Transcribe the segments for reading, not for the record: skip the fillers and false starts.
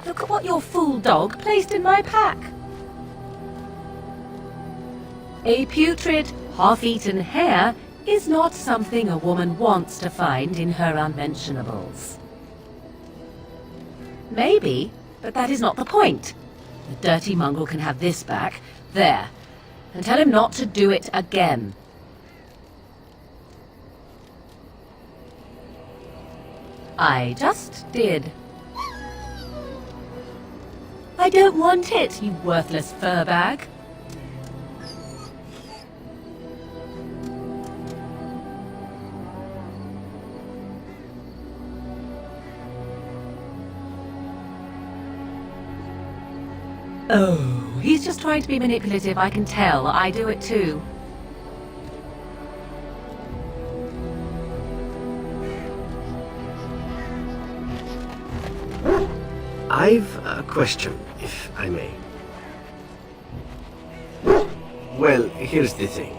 Look at what your fool dog placed in my pack. A putrid, half-eaten hare is not something a woman wants to find in her unmentionables. Maybe, but that is not the point. The dirty mongrel can have this back, there, and tell him not to do it again. I just did. I don't want it, you worthless fur bag. Oh, he's just trying to be manipulative, I can tell. I do it too. I've a question, if I may. Well, here's the thing.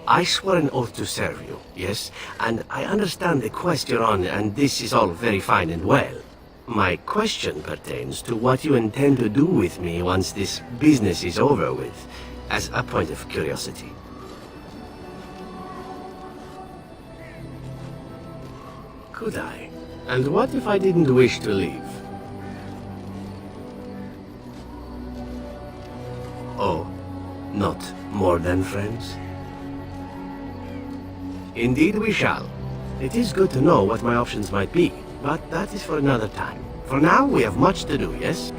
I swore an oath to serve you, yes? And I understand the quest you're on, and this is all very fine and well. My question pertains to what you intend to do with me once this business is over with, as a point of curiosity. Could I? And what if I didn't wish to leave? Oh, not more than friends? Indeed we shall. It is good to know what my options might be, but that is for another time. For now, we have much to do, yes?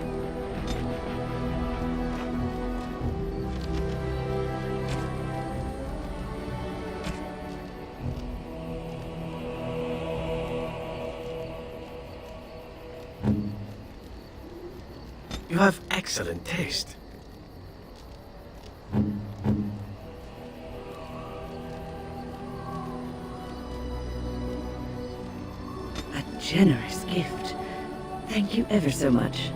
You have excellent taste. A generous gift. Thank you ever so much.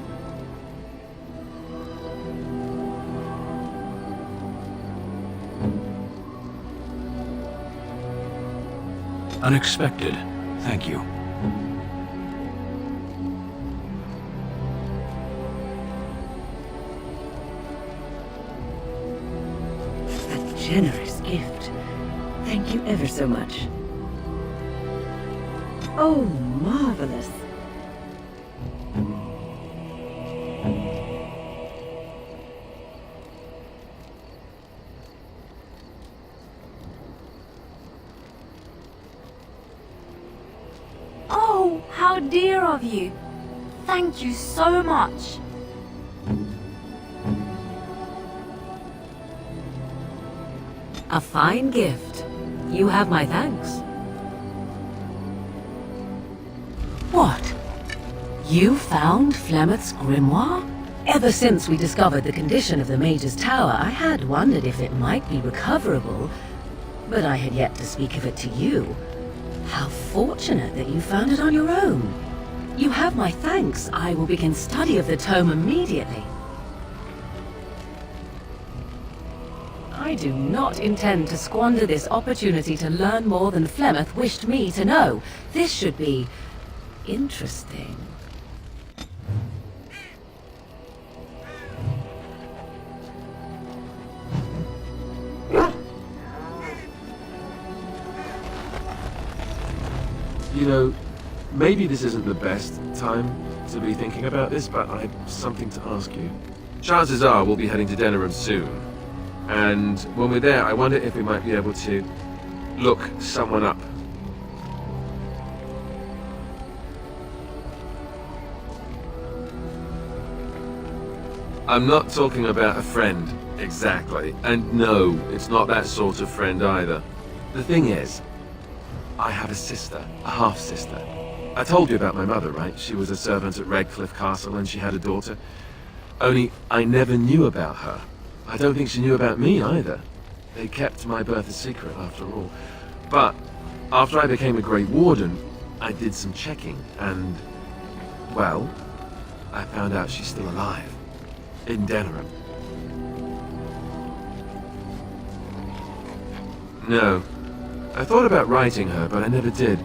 Unexpected. Thank you. A generous gift. Thank you ever so much. Oh, marvelous. Oh, how dear of you. Thank you so much. A fine gift. You have my thanks. What? You found Flemeth's grimoire? Ever since we discovered the condition of the Mage's Tower, I had wondered if it might be recoverable, but I had yet to speak of it to you. How fortunate that you found it on your own. You have my thanks. I will begin study of the tome immediately. I do not intend to squander this opportunity to learn more than Flemeth wished me to know. This should be interesting. You know, maybe this isn't the best time to be thinking about this, but I have something to ask you. Chances are we'll be heading to Denerim soon. And when we're there, I wonder if we might be able to look someone up. I'm not talking about a friend, exactly. And no, it's not that sort of friend either. The thing is, I have a sister, a half-sister. I told you about my mother, right? She was a servant at Redcliffe Castle and she had a daughter. Only I never knew about her. I don't think she knew about me either. They kept my birth a secret after all. But after I became a Grey Warden, I did some checking and, well, I found out she's still alive. In Denerim. No. I thought about writing her, but I never did.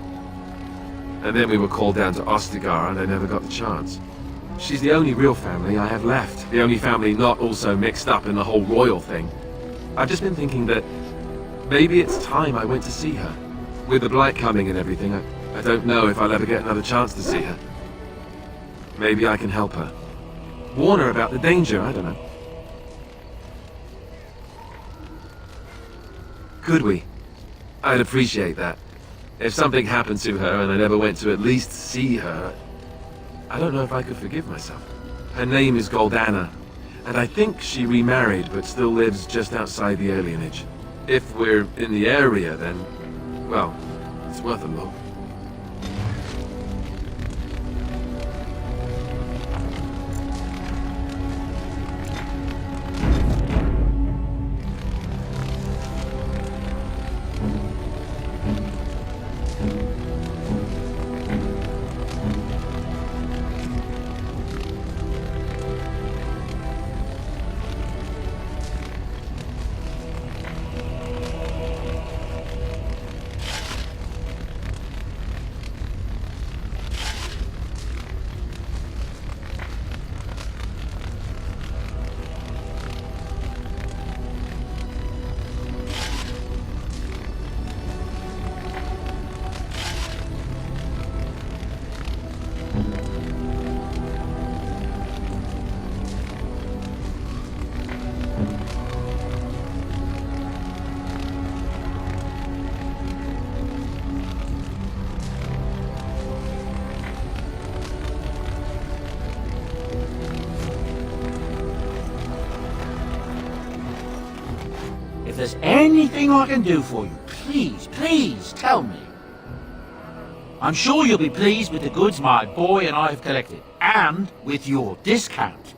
And then we were called down to Ostagar and I never got the chance. She's the only real family I have left. The only family not also mixed up in the whole royal thing. I've just been thinking that maybe it's time I went to see her. With the blight coming and everything, I don't know if I'll ever get another chance to see her. Maybe I can help her. Warn her about the danger, I don't know. Could we? I'd appreciate that. If something happened to her and I never went to at least see her, I don't know if I could forgive myself. Her name is Goldana, and I think she remarried but still lives just outside the alienage. If we're in the area, then, well, it's worth a look. If there's anything I can do for you, please tell me. I'm sure you'll be pleased with the goods my boy and I have collected, and with your discount.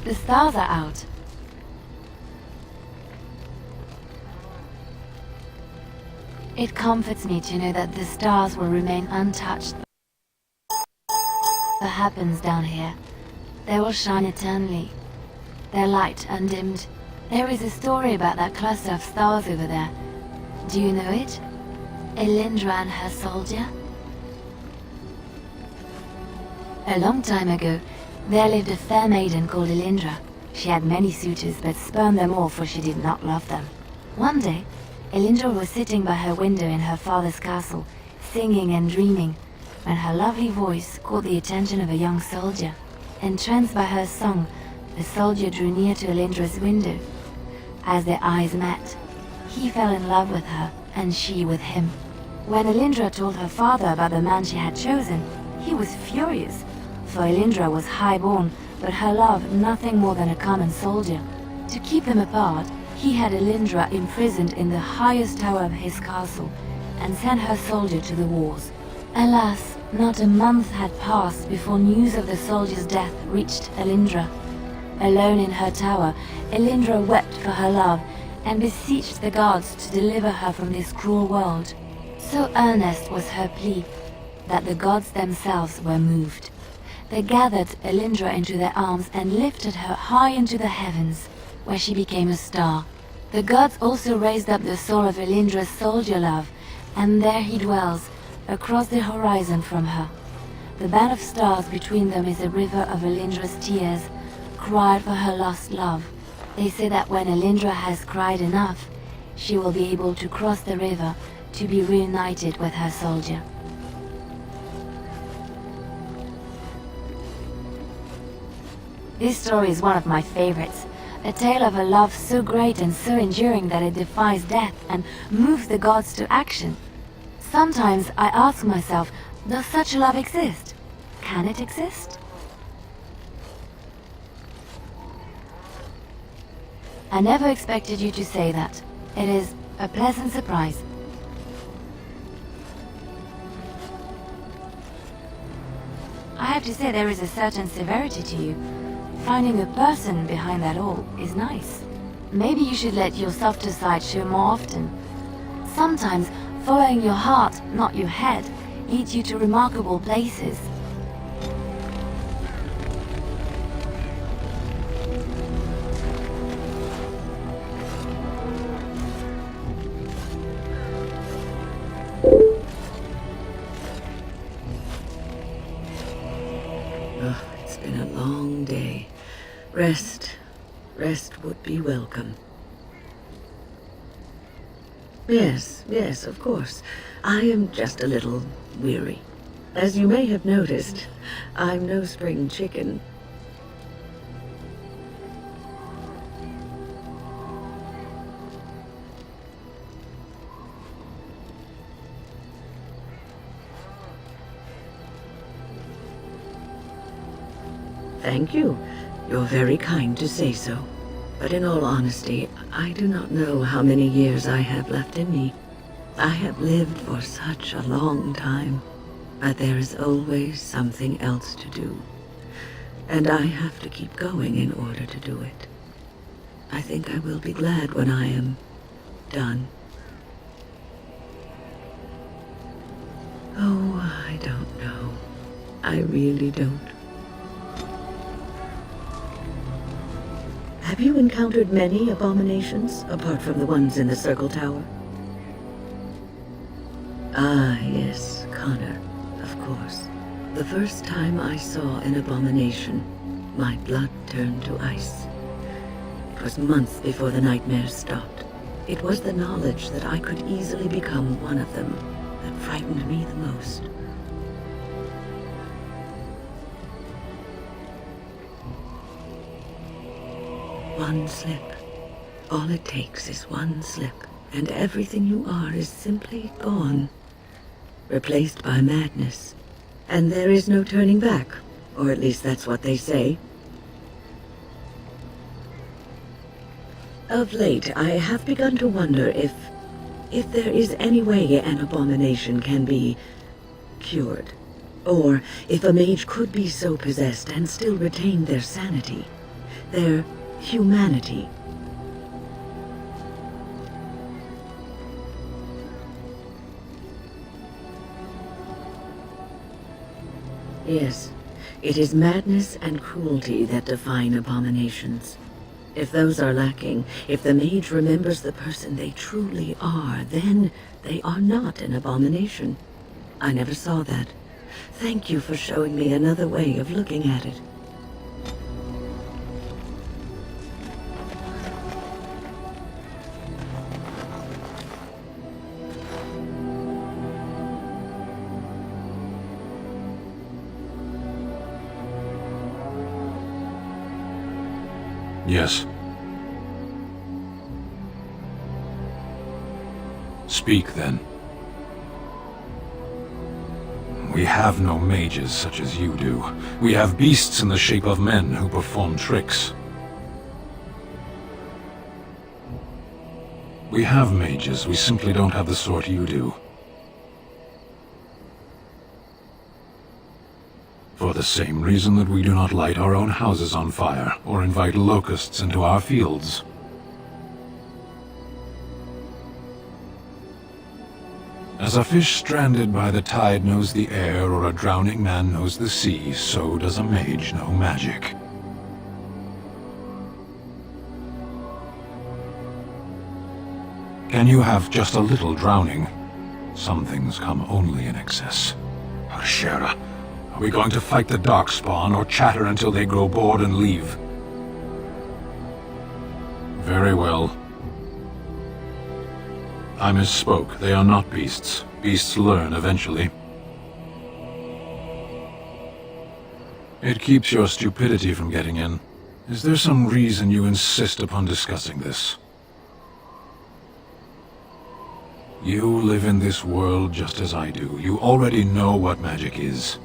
The stars are out. It comforts me to know that the stars will remain untouched. What happens down here, they will shine eternally, their light undimmed. There is a story about that cluster of stars over there. Do you know it? Elindra and her soldier? A long time ago, there lived a fair maiden called Elindra. She had many suitors, but spurned them all, for she did not love them. One day, Elindra was sitting by her window in her father's castle, singing and dreaming, when her lovely voice caught the attention of a young soldier. Entranced by her song, the soldier drew near to Elindra's window. As their eyes met, he fell in love with her, and she with him. When Elindra told her father about the man she had chosen, he was furious, for Elindra was high-born, but her love nothing more than a common soldier. To keep them apart, he had Elindra imprisoned in the highest tower of his castle, and sent her soldier to the wars. Alas, not a month had passed before news of the soldier's death reached Elindra. Alone in her tower, Elindra wept for her love, and beseeched the gods to deliver her from this cruel world. So earnest was her plea, that the gods themselves were moved. They gathered Elindra into their arms and lifted her high into the heavens, where she became a star. The gods also raised up the soul of Elindra's soldier love, and there he dwells, across the horizon from her. The band of stars between them is a river of Elindra's tears, cried for her lost love. They say that when Elindra has cried enough, she will be able to cross the river to be reunited with her soldier. This story is one of my favorites. A tale of a love so great and so enduring that it defies death and moves the gods to action. Sometimes I ask myself, does such a love exist? Can it exist? I never expected you to say that. It is a pleasant surprise. I have to say there is a certain severity to you. Finding a person behind that all is nice. Maybe you should let your softer side show more often. Sometimes following your heart, not your head, leads you to remarkable places. Oh, it's been a long day. Rest would be welcome. Yes, of course. I am just a little weary. As you may have noticed, I'm no spring chicken. Thank you. You're very kind to say so. But in all honesty, I do not know how many years I have left in me. I have lived for such a long time, but there is always something else to do. And I have to keep going in order to do it. I think I will be glad when I am done. Oh, I don't know. I really don't. Have you encountered many abominations, apart from the ones in the Circle Tower? Ah, yes, Connor, of course. The first time I saw an abomination, my blood turned to ice. It was months before the nightmares stopped. It was the knowledge that I could easily become one of them that frightened me the most. One slip. All it takes is one slip, and everything you are is simply gone. Replaced by madness. And there is no turning back, or at least that's what they say. Of late, I have begun to wonder if there is any way an abomination can be cured, or if a mage could be so possessed and still retain their sanity. their humanity. Yes, it is madness and cruelty that define abominations. If those are lacking, if the mage remembers the person they truly are, then they are not an abomination. I never saw that. Thank you for showing me another way of looking at it. Yes. Speak, then. We have no mages such as you do. We have beasts in the shape of men who perform tricks. We have mages, we simply don't have the sort you do. For the same reason that we do not light our own houses on fire, or invite locusts into our fields. As a fish stranded by the tide knows the air, or a drowning man knows the sea, so does a mage know magic. Can you have just a little drowning? Some things come only in excess. Shara, are we going to fight the Darkspawn, or chatter until they grow bored and leave? Very well. I misspoke. They are not beasts. Beasts learn eventually. It keeps your stupidity from getting in. Is there some reason you insist upon discussing this? You live in this world just as I do. You already know what magic is.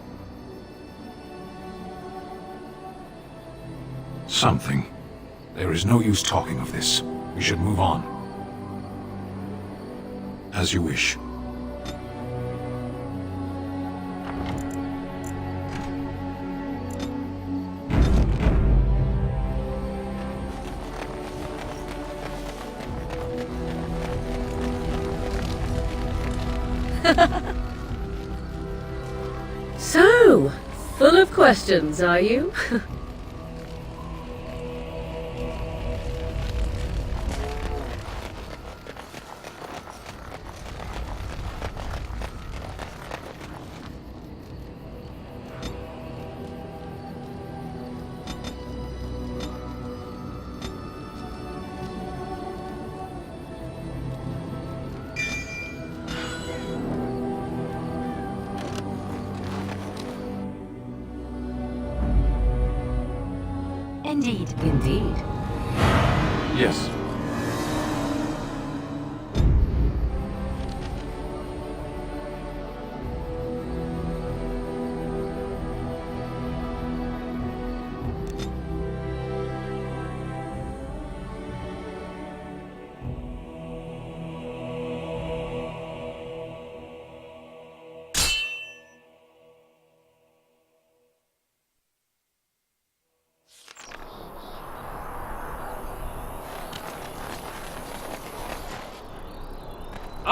Something. There is no use talking of this. We should move on. As you wish. So, full of questions, are you? Indeed. Indeed. Yes.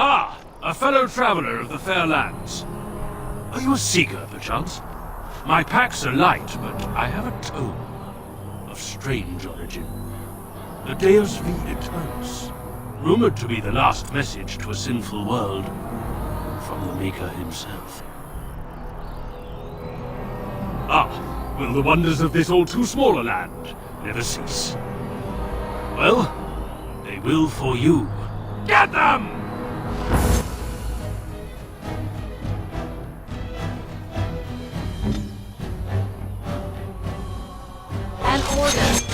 Ah, a fellow traveler of the fair lands. Are you a seeker, perchance? My packs are light, but I have a tome of strange origin. The Deus V Eternus, rumored to be the last message to a sinful world from the Maker himself. Ah, will the wonders of this all-too-small a land never cease? Well, they will for you. Get them! An order.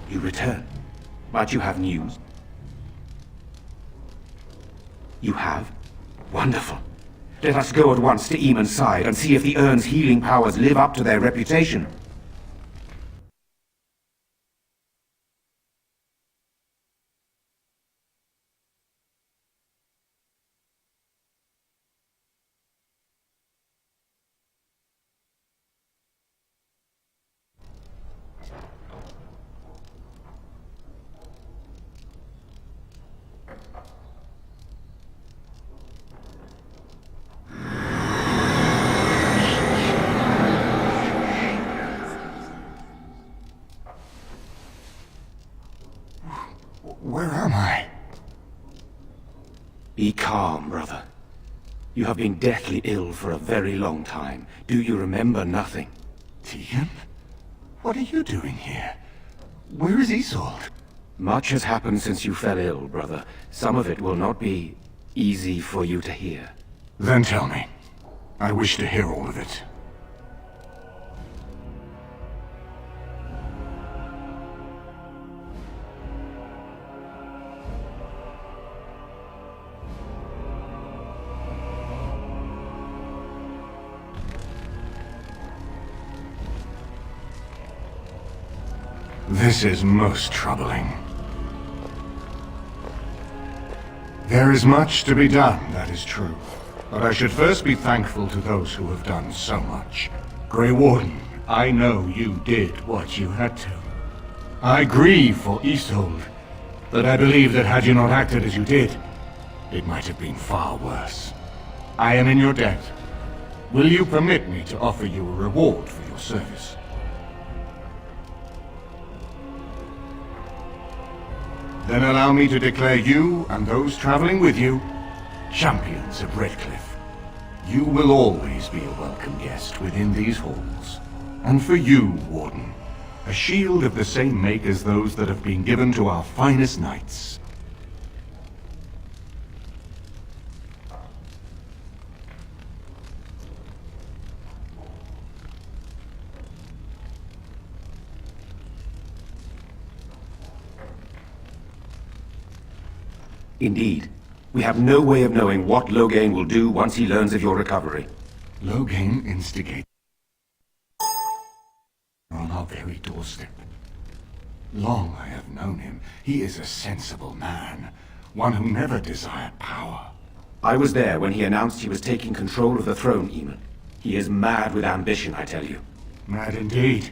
You return. But you have news? You have? Wonderful. Let us go at once to Eamon's side and see if the Urn's healing powers live up to their reputation. Where am I? Be calm, brother. You have been deathly ill for a very long time. Do you remember nothing? Tegan? What are you doing here? Where is Isolde? Much has happened since you fell ill, brother. Some of it will not be easy for you to hear. Then tell me. I wish to hear all of it. This is most troubling. There is much to be done, that is true. But I should first be thankful to those who have done so much. Grey Warden, I know you did what you had to. I grieve for Isolde, but I believe that had you not acted as you did, it might have been far worse. I am in your debt. Will you permit me to offer you a reward for your service? Then allow me to declare you and those traveling with you champions of Redcliffe. You will always be a welcome guest within these halls. And for you, Warden, a shield of the same make as those that have been given to our finest knights. Indeed. We have no way of knowing what Loghain will do once he learns of your recovery. Loghain instigates on our very doorstep. Long I have known him. He is a sensible man, one who never desired power. I was there when he announced he was taking control of the throne, Eamon. He is mad with ambition, I tell you. Mad indeed.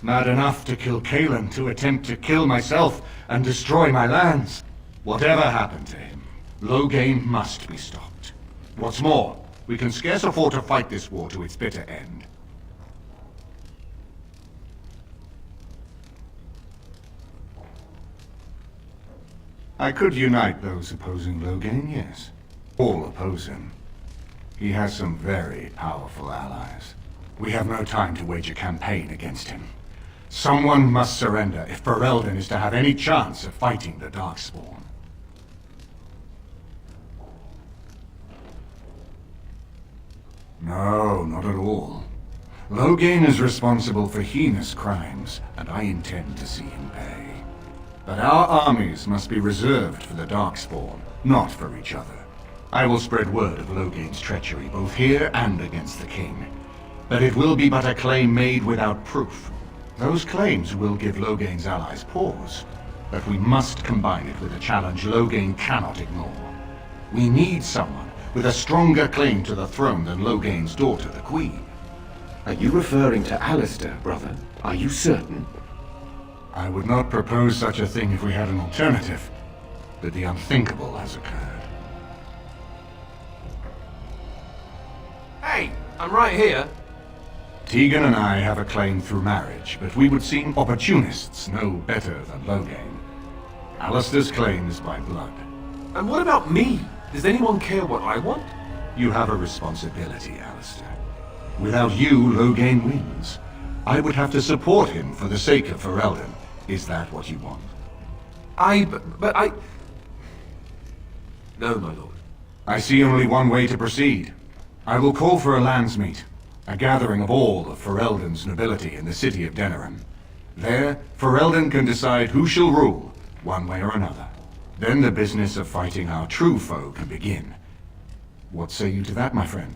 Mad enough to kill Cailan, to attempt to kill myself and destroy my lands. Whatever happened to him, Loghain must be stopped. What's more, we can scarce afford to fight this war to its bitter end. I could unite those opposing Loghain, yes. All oppose him. He has some very powerful allies. We have no time to wage a campaign against him. Someone must surrender if Ferelden is to have any chance of fighting the Darkspawn. No, not at all. Loghain is responsible for heinous crimes, and I intend to see him pay. But our armies must be reserved for the Darkspawn, not for each other. I will spread word of Loghain's treachery, both here and against the King. But it will be but a claim made without proof. Those claims will give Loghain's allies pause, but we must combine it with a challenge Loghain cannot ignore. We need someone with a stronger claim to the throne than Loghain's daughter, the Queen. Are you referring to Alistair, brother? Are you certain? I would not propose such a thing if we had an alternative, but the unthinkable has occurred. Hey, I'm right here. Tegan and I have a claim through marriage, but we would seem opportunists no better than Loghain. Alistair's claim is by blood. And what about me? Does anyone care what I want? You have a responsibility, Alistair. Without you, Loghain wins. I would have to support him for the sake of Ferelden. Is that what you want? But I... No, my lord. I see only one way to proceed. I will call for a landsmeet, a gathering of all of Ferelden's nobility in the city of Denerim. There, Ferelden can decide who shall rule, one way or another. Then the business of fighting our true foe can begin. What say you to that, my friend?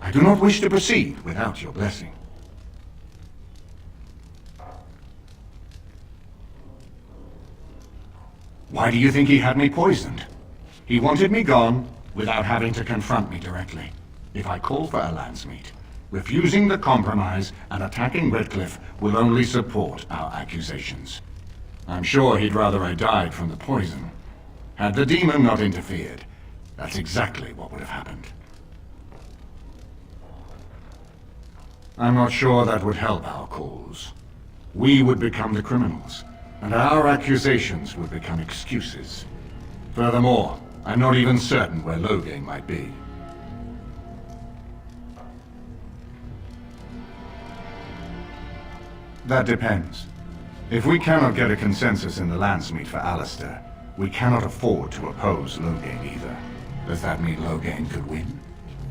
I do not wish to proceed without your blessing. Why do you think he had me poisoned? He wanted me gone without having to confront me directly. If I call for a landsmeet, refusing the compromise and attacking Redcliffe will only support our accusations. I'm sure he'd rather I died from the poison. Had the demon not interfered, that's exactly what would have happened. I'm not sure that would help our cause. We would become the criminals, and our accusations would become excuses. Furthermore, I'm not even certain where Loghain might be. That depends. If we cannot get a consensus in the landsmeet for Alistair, we cannot afford to oppose Loghain either. Does that mean Loghain could win?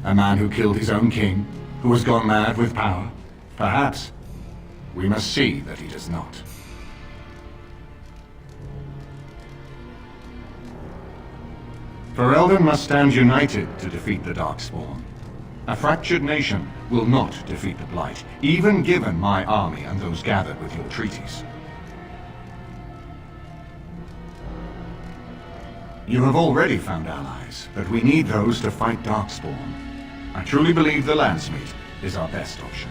A man who killed his own king, who has gone mad with power? Perhaps. We must see that he does not. Ferelden must stand united to defeat the Darkspawn. A fractured nation will not defeat the Blight, even given my army and those gathered with your treaties. You have already found allies, but we need those to fight Darkspawn. I truly believe the landsmeet is our best option.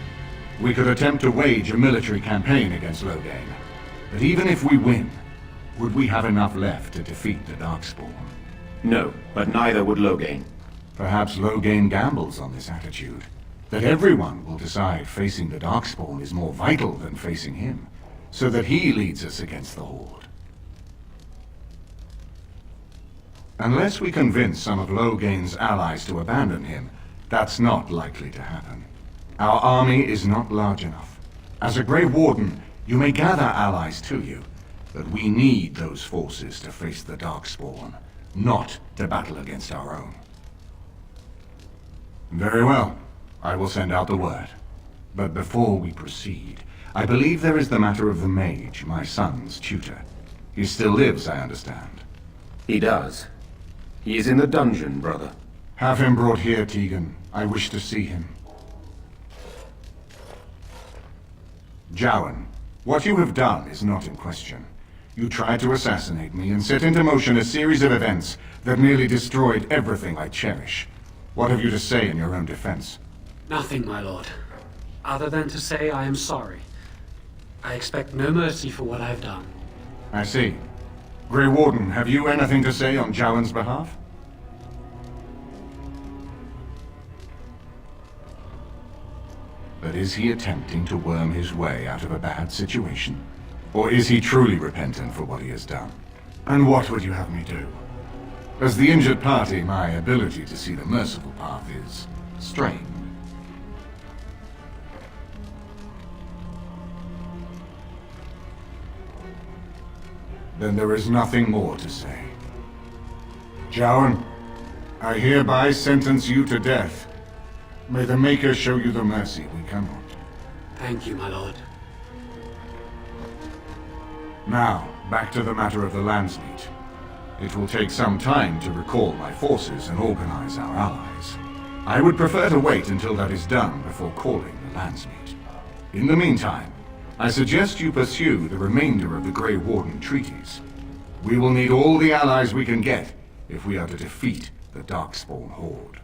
We could attempt to wage a military campaign against Loghain, but even if we win, would we have enough left to defeat the Darkspawn? No, but neither would Loghain. Perhaps Loghain gambles on this attitude, that everyone will decide facing the Darkspawn is more vital than facing him, so that he leads us against the Horde. Unless we convince some of Loghain's allies to abandon him, that's not likely to happen. Our army is not large enough. As a Grey Warden, you may gather allies to you, but we need those forces to face the Darkspawn, not to battle against our own. Very well. I will send out the word. But before we proceed, I believe there is the matter of the mage, my son's tutor. He still lives, I understand. He does. He is in the dungeon, brother. Have him brought here, Tegan. I wish to see him. Jowan, what you have done is not in question. You tried to assassinate me and set into motion a series of events that nearly destroyed everything I cherish. What have you to say in your own defense? Nothing, my lord. Other than to say I am sorry. I expect no mercy for what I have done. I see. Grey Warden, have you anything to say on Jowan's behalf? But is he attempting to worm his way out of a bad situation? Or is he truly repentant for what he has done? And what would you have me do? As the injured party, my ability to see the merciful path is strained. Then there is nothing more to say. Jowan, I hereby sentence you to death. May the Maker show you the mercy we cannot. Thank you, my lord. Now, back to the matter of the Landsmeet. It will take some time to recall my forces and organize our allies. I would prefer to wait until that is done before calling the Landsmeet. In the meantime, I suggest you pursue the remainder of the Grey Warden treaties. We will need all the allies we can get if we are to defeat the Darkspawn Horde.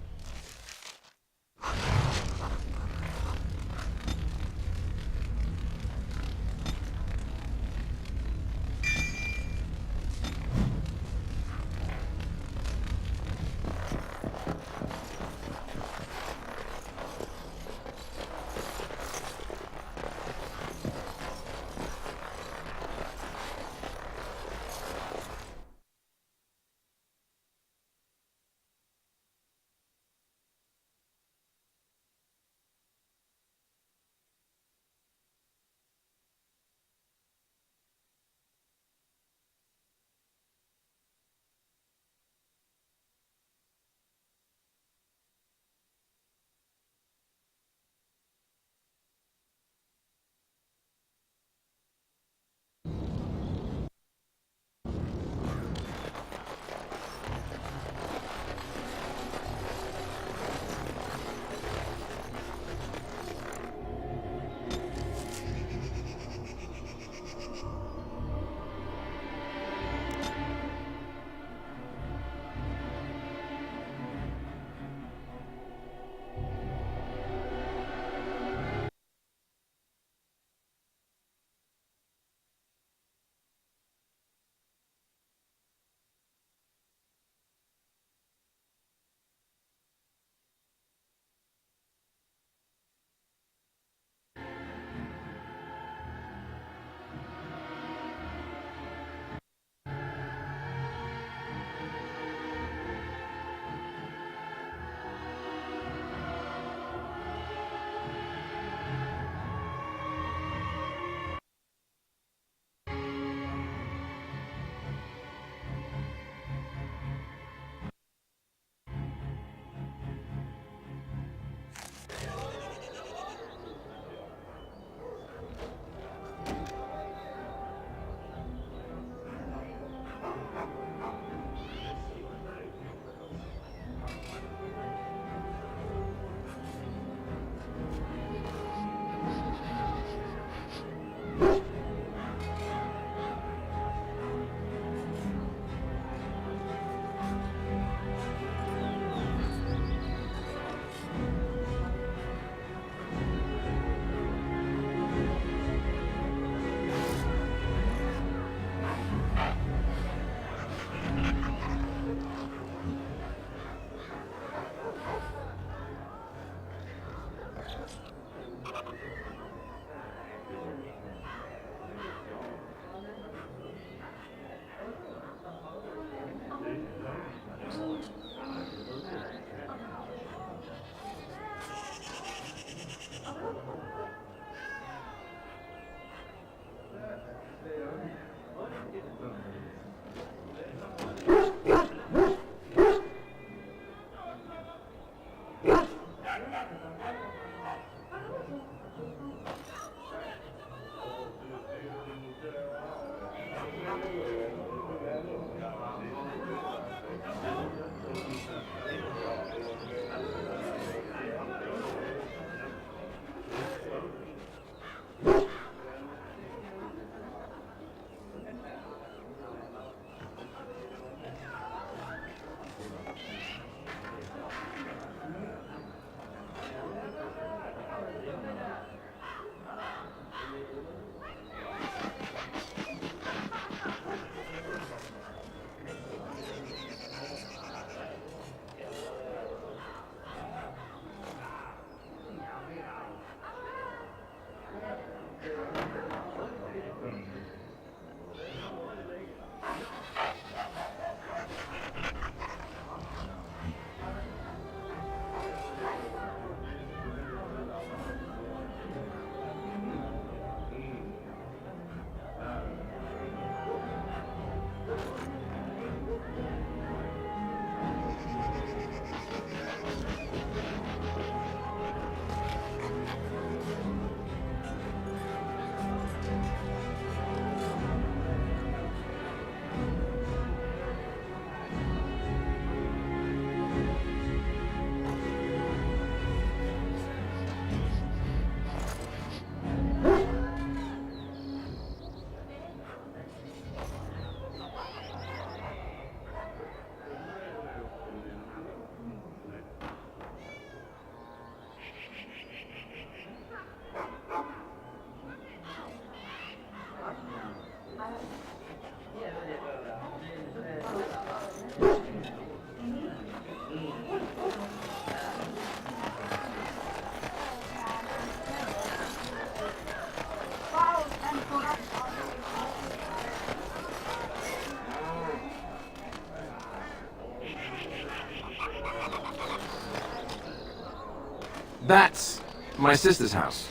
That's my sister's house.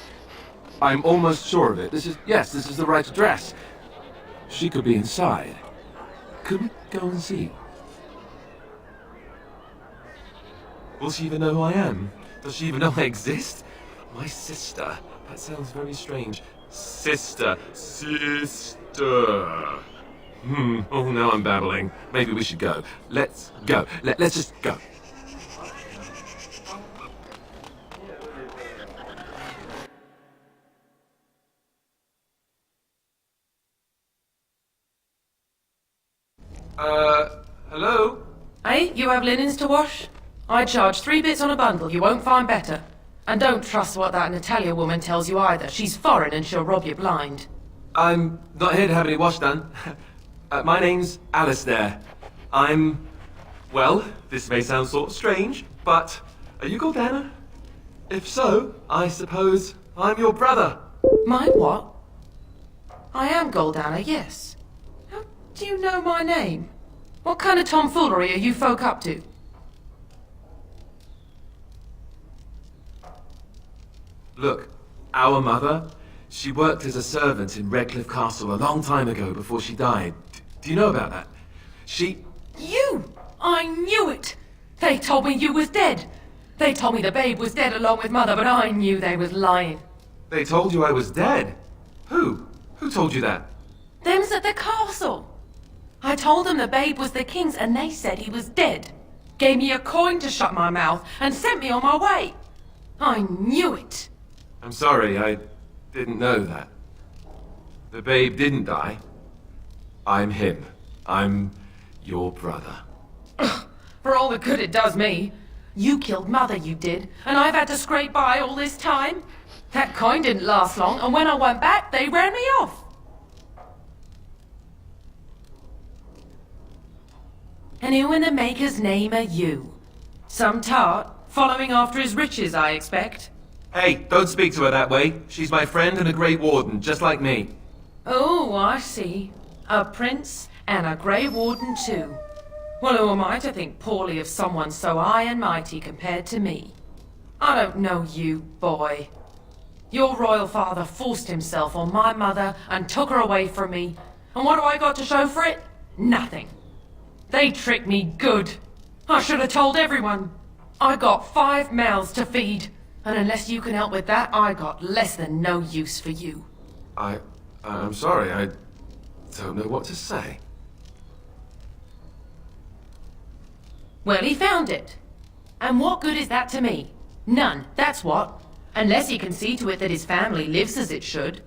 I'm almost sure of it. This is the right address. She could be inside. Could we go and see? Will she even know who I am? Does she even know I exist? My sister. That sounds very strange. Sister. Oh, now I'm babbling. Maybe we should go. Let's go. Let's just go. Hello? Hey, you have linens to wash? I charge 3 bits on a bundle, you won't find better. And don't trust what that Natalia woman tells you either. She's foreign and she'll rob you blind. I'm not here to have any wash done. My name's Alistair. Well, this may sound sort of strange, but are you Gordana? If so, I suppose I'm your brother. My what? I am Goldana, yes. How do you know my name? What kind of tomfoolery are you folk up to? Look, our mother, she worked as a servant in Redcliffe Castle a long time ago before she died. Do you know about that? You! I knew it! They told me you was dead. They told me the babe was dead along with mother, but I knew they was lying. They told you I was dead? Who? Who told you that? Them's at the castle. I told them the babe was the king's and they said he was dead. Gave me a coin to shut my mouth and sent me on my way. I knew it. I'm sorry, I didn't know that. The babe didn't die. I'm him. I'm your brother. For all the good it does me. You killed mother, you did, and I've had to scrape by all this time. That coin didn't last long, and when I went back, they ran me off. And who in the maker's name are you? Some tart, following after his riches, I expect. Hey, don't speak to her that way. She's my friend and a Grey Warden, just like me. Oh, I see. A prince and a Grey Warden too. Well, who am I to think poorly of someone so high and mighty compared to me? I don't know you, boy. Your royal father forced himself on my mother and took her away from me. And what do I got to show for it? Nothing. They tricked me good. I should have told everyone. I got 5 mouths to feed. And unless you can help with that, I got less than no use for you. I'm sorry, I don't know what to say. Well, he found it. And what good is that to me? None, that's what. Unless he can see to it that his family lives as it should.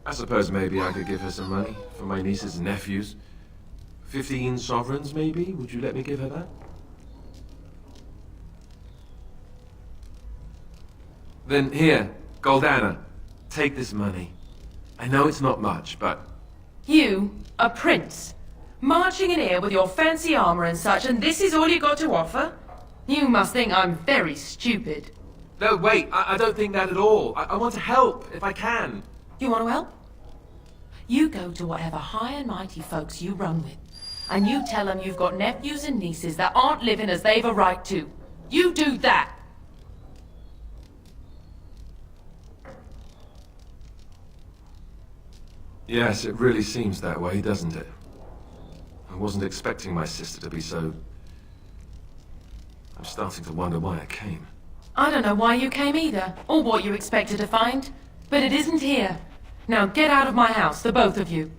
I suppose maybe I could give her some money for my nieces and nephews. 15 sovereigns, maybe? Would you let me give her that? Then here, Goldana, take this money. I know it's not much, but... You, a prince, marching in here with your fancy armor and such, and this is all you got to offer? You must think I'm very stupid. No, wait, I don't think that at all. I want to help, if I can. You want to help? You go to whatever high and mighty folks you run with, and you tell them you've got nephews and nieces that aren't living as they've a right to. You do that. Yes, it really seems that way, doesn't it? I wasn't expecting my sister to be so... I'm starting to wonder why I came. I don't know why you came either, or what you expected to find, but it isn't here. Now get out of my house, the both of you.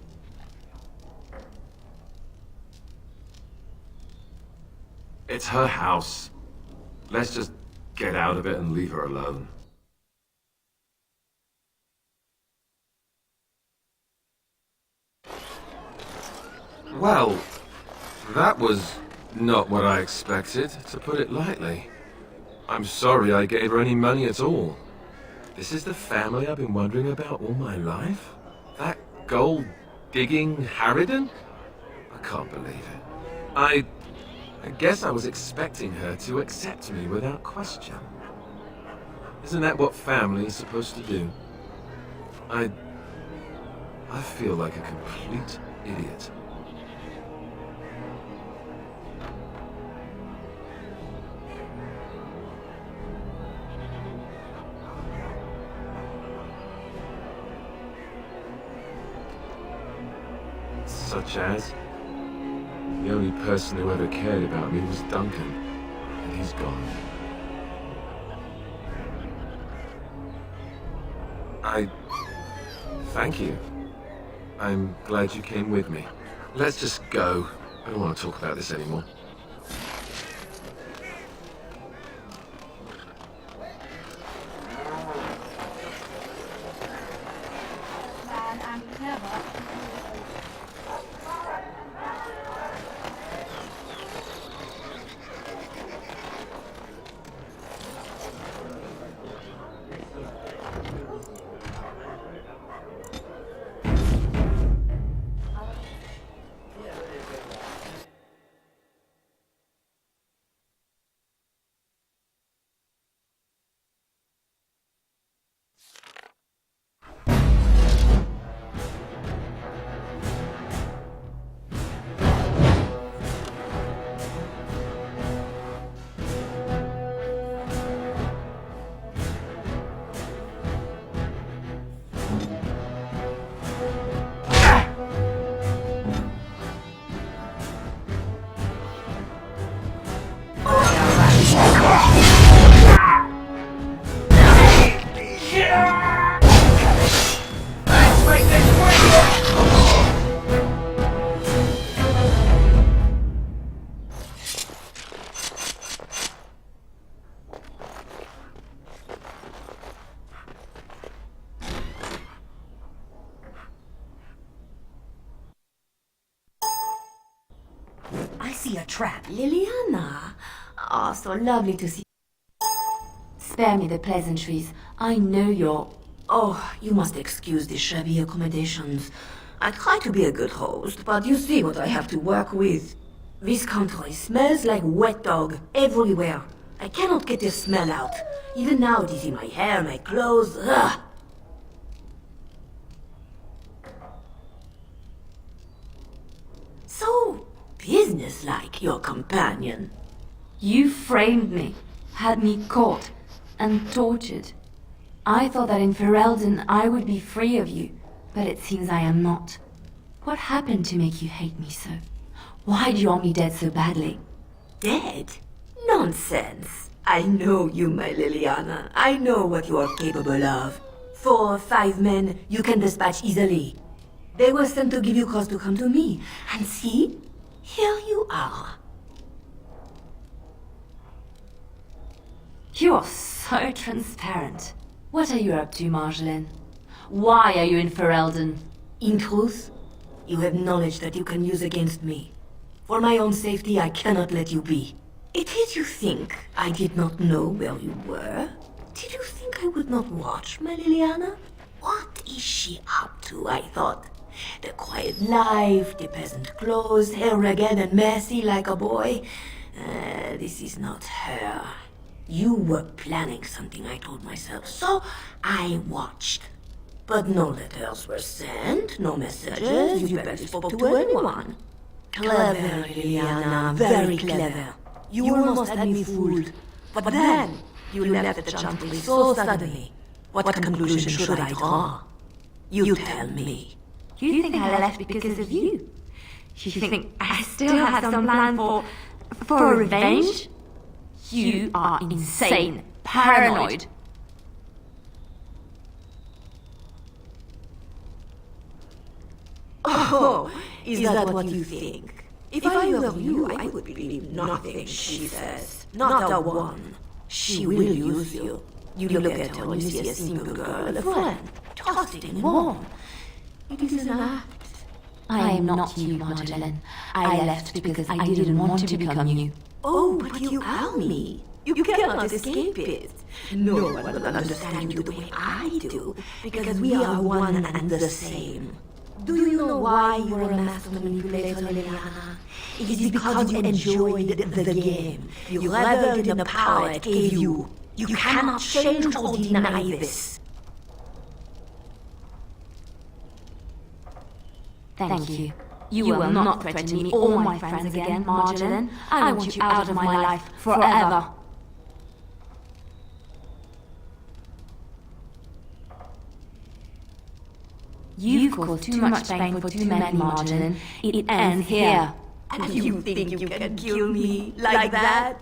It's her house. Let's just get out of it and leave her alone. Well, that was not what I expected, to put it lightly. I'm sorry I gave her any money at all. This is the family I've been wondering about all my life? That gold-digging harridan? I can't believe it. I guess I was expecting her to accept me without question. Isn't that what family is supposed to do? I feel like a complete idiot. Such as? The only person who ever cared about me was Duncan, and he's gone. Thank you. I'm glad you came with me. Let's just go. I don't want to talk about this anymore. I see a trap. Liliana. Ah, so lovely to see. Spare me the pleasantries. I know you're... Oh, you must excuse the shabby accommodations. I try to be a good host, but you see what I have to work with. This country smells like wet dog everywhere. I cannot get the smell out. Even now it is in my hair, my clothes. Ugh. So businesslike, your companion. You framed me, had me caught, and tortured. I thought that in Ferelden I would be free of you, but it seems I am not. What happened to make you hate me so? Why do you want me dead so badly? Dead? Nonsense. I know you, my Liliana. I know what you are capable of. 4 or 5 men you can dispatch easily. They were sent to give you cause to come to me. And see, here you are. You are so transparent. What are you up to, Marjolaine? Why are you in Ferelden? In truth, you have knowledge that you can use against me. For my own safety, I cannot let you be. It is you think I did not know where you were? Did you think I would not watch, my Liliana? What is she up to, I thought? The quiet life, the peasant clothes, hair ragged and messy like a boy. This is not her. You were planning something, I told myself, so I watched. But no letters were sent, no messages, you barely spoke to anyone. Clever, Liliana, very clever. You almost had me fooled. But then, you left the country so suddenly. What conclusion should I draw? You tell me. You think I left because of you? You think I still have some plan for revenge? You are insane, paranoid. Oh, is that what you think? If I were you, I would believe nothing she says. Not a one. She will use you. You look at her and you see a simple girl, a friend, trusted and warm. It is an act. I am not you, Marjolaine. I left because I didn't want to become you. Oh, but you are me. You cannot escape it. No one will understand you the way I do, because we are one and the same. Do you know why you are a master manipulator, Liliana? It is because you enjoyed the game. You reveled in the power it gave you. You cannot change or deny this. Thank you. You will not threaten me or my friends again, Marjolaine. I want you out of my life forever. You've caused too much pain for too many, Margarine. It ends here. And you think you can kill me like that?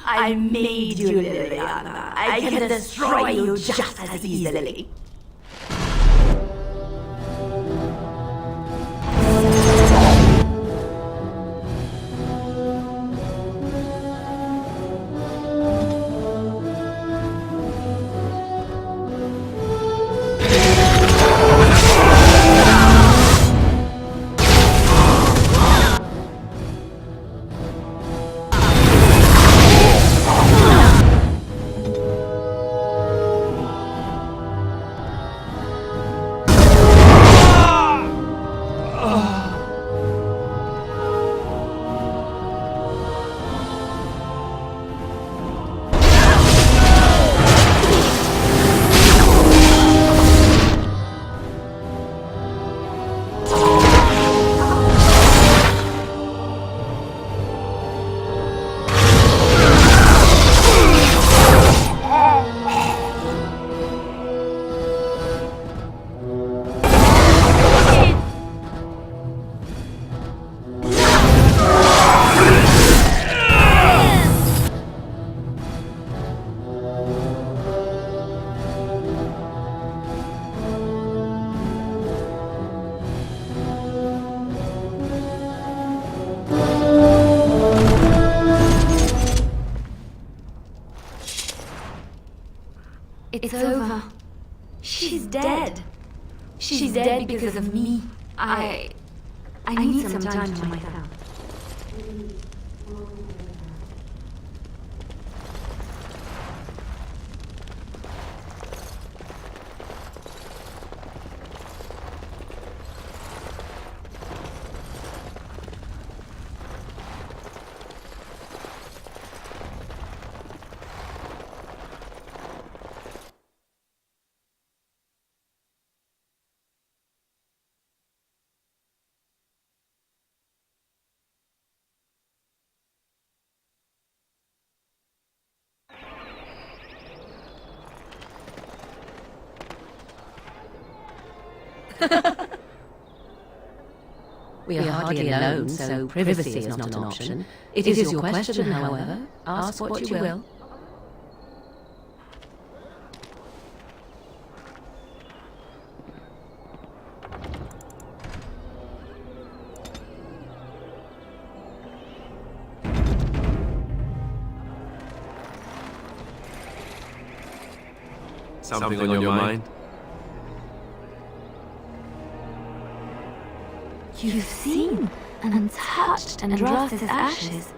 I made you, Liliana. I can destroy you just as easily. It's over. She's dead. She's dead because of me. I need some time to myself. We are hardly alone, so privacy is not an option. It is your question, however. Ask what you will. Something on your mind? You've seen and touched Andraste's ashes.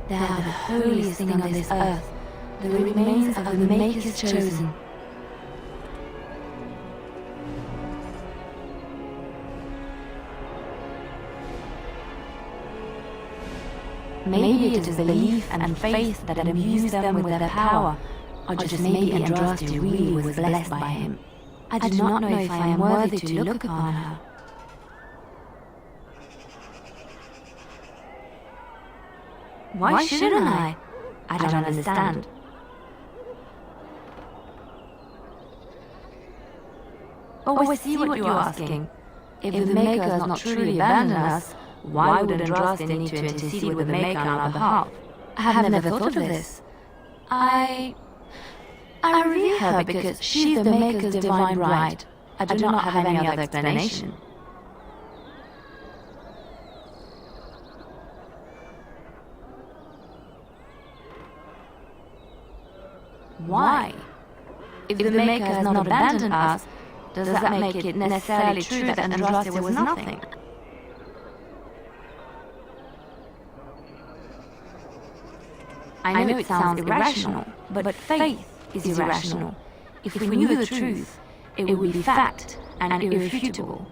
They are the holiest thing on this earth, the remains of the Maker's chosen. Maybe it is belief and faith that imbues them with their power, or just maybe Andraste really was blessed by him. I do not know if I am worthy to look upon her. Why shouldn't I? I don't understand. Oh, I see what you're asking. If the Maker has not truly abandoned us, why would Andraste need to intercede with the Maker on our behalf? I have never thought of this. I revere her because she's the Maker's divine bride. I do not have any other explanation. Why? If the Maker has not abandoned us, does that make it necessarily true that Andraste was nothing? I know it sounds irrational, but faith is irrational. If we knew the truth, it would be fact and irrefutable.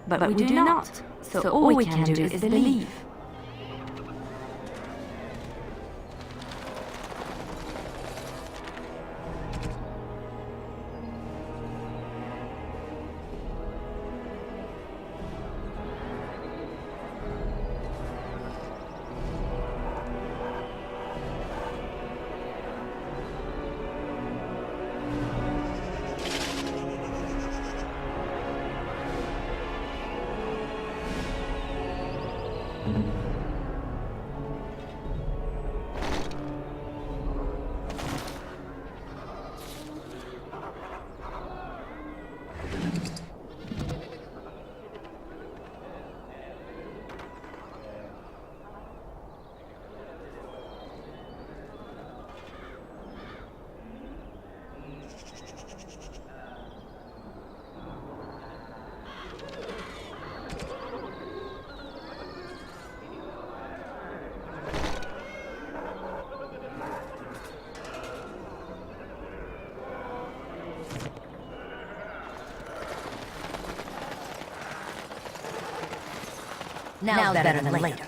But we do not, so all we can do is believe. Now's better than later.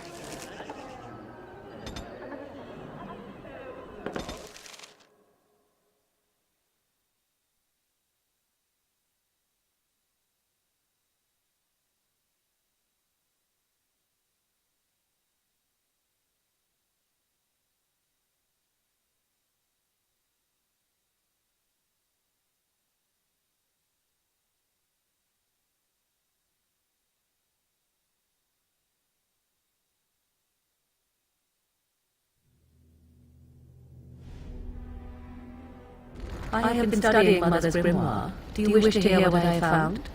I have been studying Mother's grimoire. Do you wish to hear what I have found?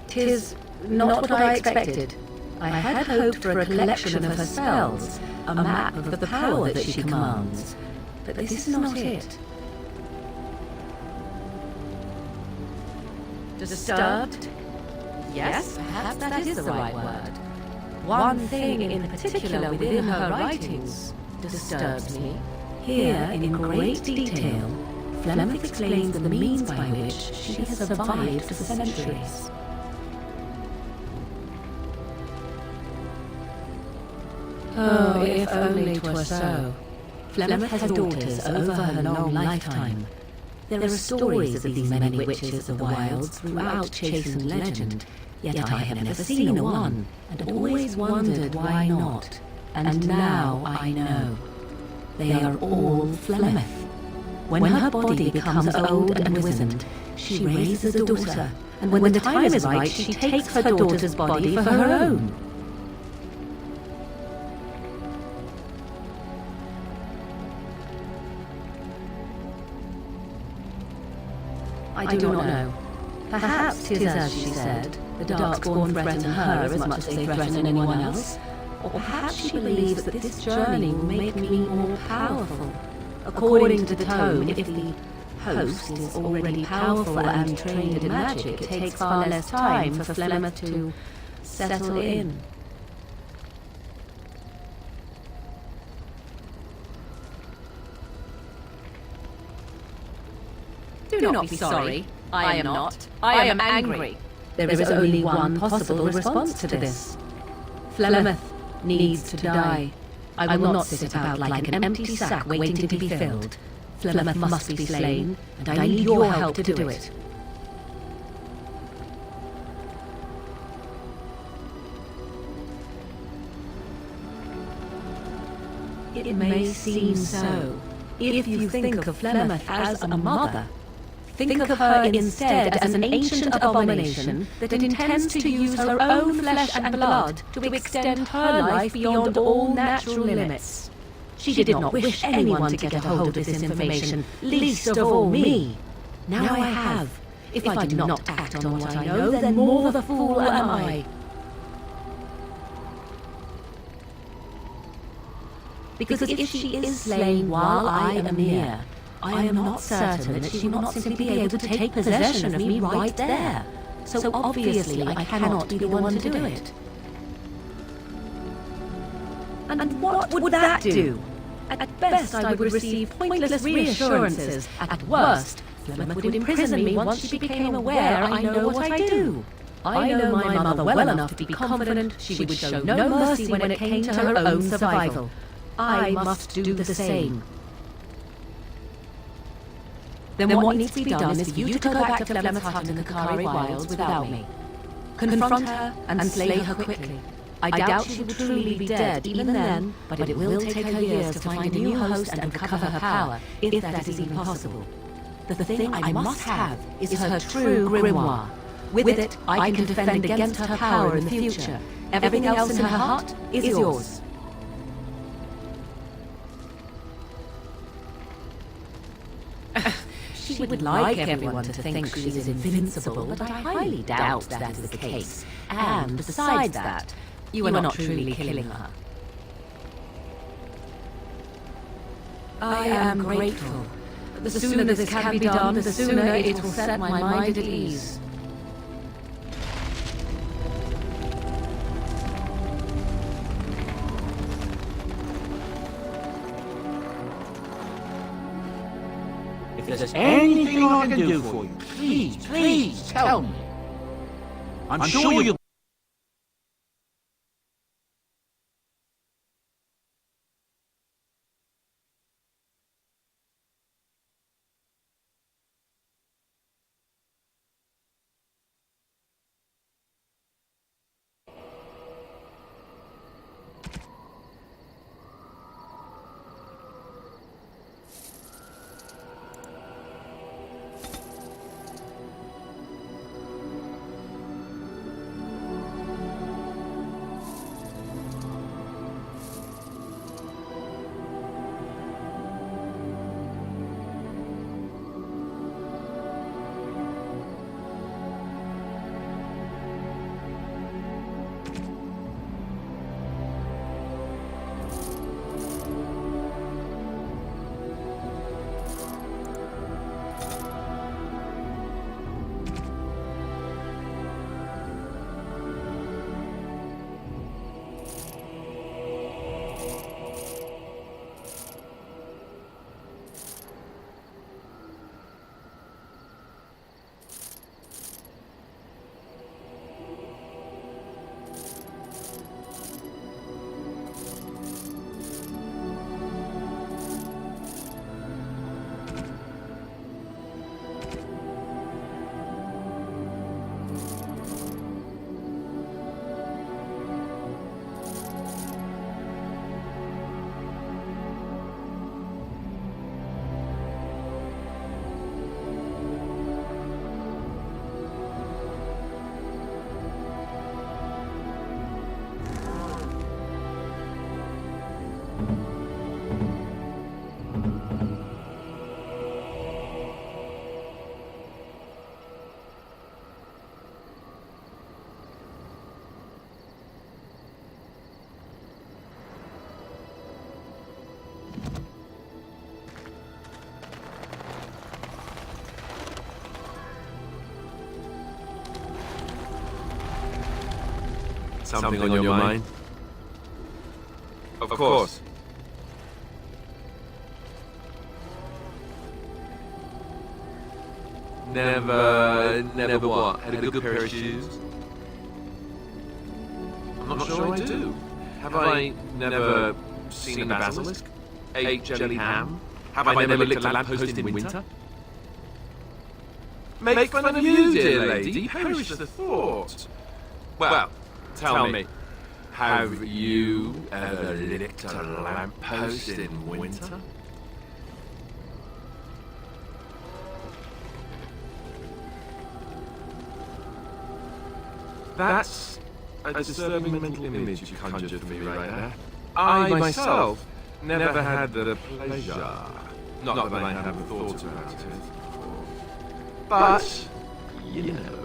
'Tis not what I expected. I had hoped for a collection of her spells, a map of the power that she commands. But this is not it. Disturbed? Yes, perhaps that is the right word. One thing in particular within her writings disturbs me. Here, in great detail, Flemeth explains the means by which she has survived for centuries. Oh, if only 'twere so. Flemeth has daughters over her long lifetime. There are stories of these many witches of the wilds throughout chastened legend, yet I have never seen a one, and always wondered why not. And now I know. They are all Flemeth. When her body becomes old and wizened, she raises a daughter, and when the time is right, she takes her daughter's body for her own. I do not know. Perhaps 'tis as she said, the Darkspawn threaten her as much as they threaten anyone else. Or perhaps she believes that this journey will make me more powerful. According to the tome, if the host is already powerful and trained in magic, it takes far less time for Flemeth to settle in. Do not be sorry. I am not. I am angry. There is only one possible response to this. Flemeth needs to die. I will not sit about like an empty sack waiting to be filled. Flemeth must be slain, and I need your help to do it. It may seem so. If you think of Flemeth as a mother, think of her instead as an ancient abomination that intends to use her own flesh and blood to extend her life beyond all natural limits. She did not wish anyone to get a hold of this information, least of all me. Now I have. If I do not act on what I know, then more the fool am I. Because if she is slain while I am near, I am not certain that she will not simply be able to take possession of me right there. So obviously I cannot be the one to do it. And what would that do? At best I would receive pointless reassurances. At worst, Flemeth would imprison me once she became aware I know what I do. I know my mother well enough to be confident she would show no mercy when it came to her own survival. I must do the same. Then what needs to be done is for you to go back to Flemeth's hut in the Kari Wilds without me. Confront her and slay her quickly. I doubt she will truly be dead even then, but it will take her years to find a new host and recover her power, if that is even possible. The thing I must have is her true grimoire. With it, I can defend against her power in the future. Everything else in her heart is yours. She would like everyone to think she is invincible, but I highly doubt that is the case. And besides that, you are not truly killing her. I am grateful. The sooner this can be done, the sooner it will set my mind at ease. If there's anything I can do for you, please tell me. I'm sure you'll... Something on your mind? Of course. Never what? Had a good pair of shoes? I'm not sure I do. Have I never seen a basilisk? Ate jelly ham? Have I never licked a lamppost in winter? Make fun of you, dear lady. Perish the thought. Well, tell me, have you ever licked a lamppost in winter? That's a disturbing mental image you conjured for me right there. I myself never had the pleasure. Not that I haven't thought about it. But, you know.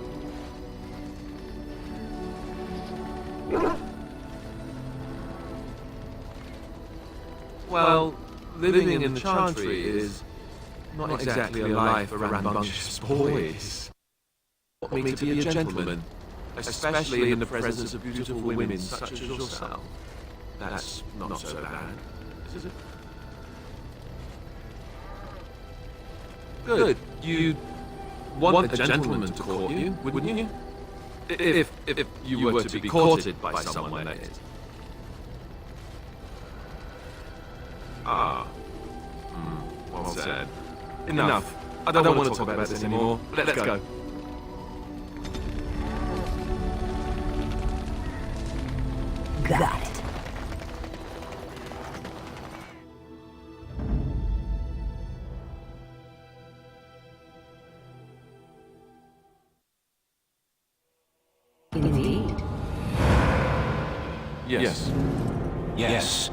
Well, living in the Chantry is not exactly a life for rambunctious boys. Taught me to be a gentleman, especially in the presence of beautiful women such as yourself. That's not so bad, is it? Good. You'd want a gentleman to court you, wouldn't you? If you were to be courted by someone, that is. Well said. Enough. I don't want to talk about this anymore. Let's go. Got it. Indeed. Yes. Yes.